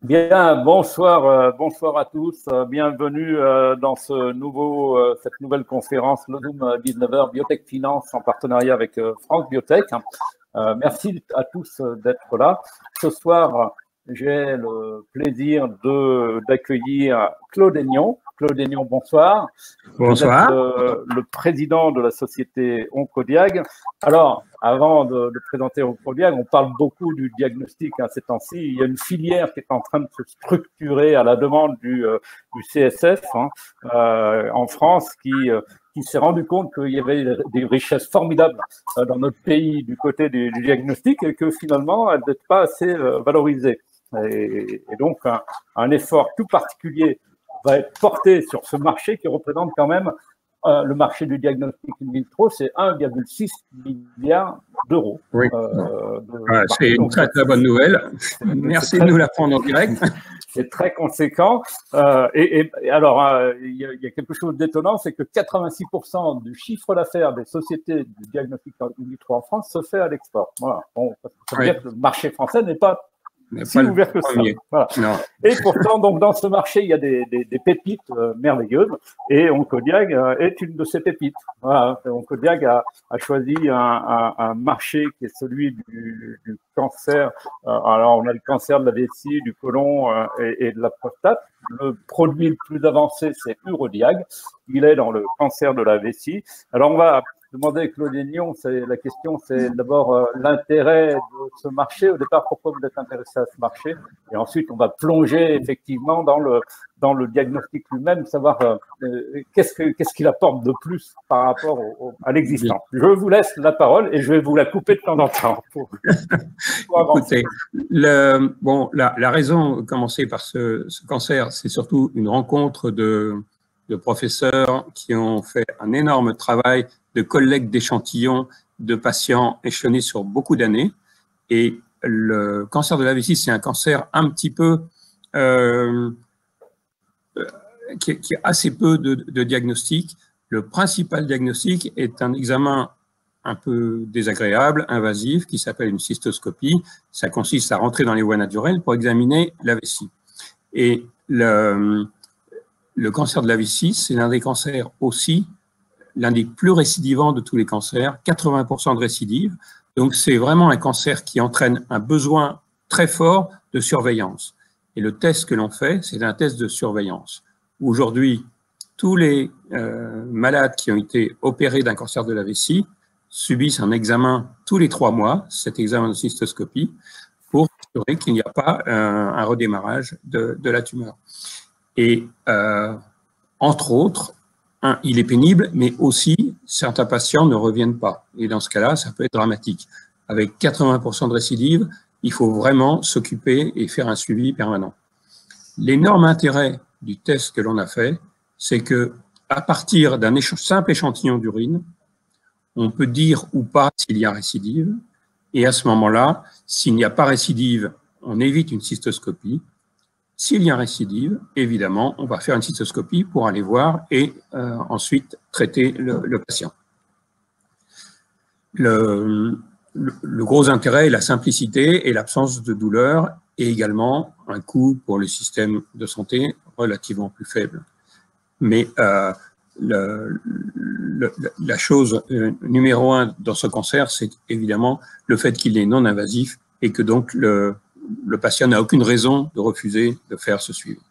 Bien, bonsoir, bonsoir à tous. Bienvenue dans cette nouvelle conférence, le Zoom 19h Biotech Finance en partenariat avec France Biotech. Merci à tous d'être là. Ce soir, j'ai le plaisir d'accueillir Claude Aignan. Claude Aignan, bonsoir. Bonsoir. Vous êtes le président de la société Oncodiag. Alors, avant de présenter Oncodiag, on parle beaucoup du diagnostic ces temps-ci. Il y a une filière qui est en train de se structurer à la demande du CSF en France qui s'est rendu compte qu'il y avait des richesses formidables dans notre pays du côté du diagnostic et que finalement, elles n'étaient pas assez valorisées. Et donc, un effort tout particulier va être porté sur ce marché qui représente quand même le marché du diagnostic in vitro, c'est 1,6 milliard d'euros. Oui. C'est une très très bonne nouvelle. Merci de nous l'apprendre en direct. C'est très conséquent. Alors, il y a quelque chose d'étonnant, c'est que 86% du chiffre d'affaires des sociétés du diagnostic in vitro en France se fait à l'export. Voilà. Bon, ça veut dire que le marché français n'est pas si ouvert que ça. Voilà. Et pourtant, donc, dans ce marché, il y a des pépites merveilleuses et Oncodiag est une de ces pépites. Voilà. Oncodiag a choisi un marché qui est celui du cancer. Alors, on a le cancer de la vessie, du côlon et de la prostate. Le produit le plus avancé, c'est Urodiag. Il est dans le cancer de la vessie. Alors, on va demander à Claude Aignan, la question, c'est d'abord l'intérêt de ce marché. Au départ, pourquoi vous êtes intéressé à ce marché? Et ensuite, on va plonger effectivement dans le diagnostic lui-même, savoir qu'est-ce qu'il apporte de plus par rapport à l'existant. Je vous laisse la parole et je vais vous la couper de temps en temps. Écoutez, la raison de commencer par ce cancer, c'est surtout une rencontre de professeurs qui ont fait un énorme travail de collecte d'échantillons de patients échelonnés sur beaucoup d'années. Et le cancer de la vessie, c'est un cancer un petit peu qui a assez peu de diagnostic. Le principal diagnostic est un examen un peu désagréable, invasif, qui s'appelle une cystoscopie. Ça consiste à rentrer dans les voies naturelles pour examiner la vessie. Et le cancer de la vessie, c'est l'un des cancers aussi, l'un des plus récidivants de tous les cancers, 80% de récidive. Donc, c'est vraiment un cancer qui entraîne un besoin très fort de surveillance. Et le test que l'on fait, c'est un test de surveillance. Aujourd'hui, tous les malades qui ont été opérés d'un cancer de la vessie subissent un examen tous les 3 mois, cet examen de cystoscopie, pour assurer qu'il n'y a pas un redémarrage de la tumeur. Et entre autres, il est pénible, mais aussi certains patients ne reviennent pas. Et dans ce cas-là, ça peut être dramatique. Avec 80% de récidive, il faut vraiment s'occuper et faire un suivi permanent. L'énorme intérêt du test que l'on a fait, c'est que à partir d'un simple échantillon d'urine, on peut dire ou pas s'il y a récidive. Et à ce moment-là, s'il n'y a pas récidive, on évite une cystoscopie. S'il y a récidive, évidemment, on va faire une cystoscopie pour aller voir et ensuite traiter le patient. Le gros intérêt est la simplicité et l'absence de douleur et également un coût pour le système de santé relativement plus faible. Mais la chose numéro 1 dans ce cancer, c'est évidemment le fait qu'il est non invasif et que donc le patient n'a aucune raison de refuser de faire ce suivi.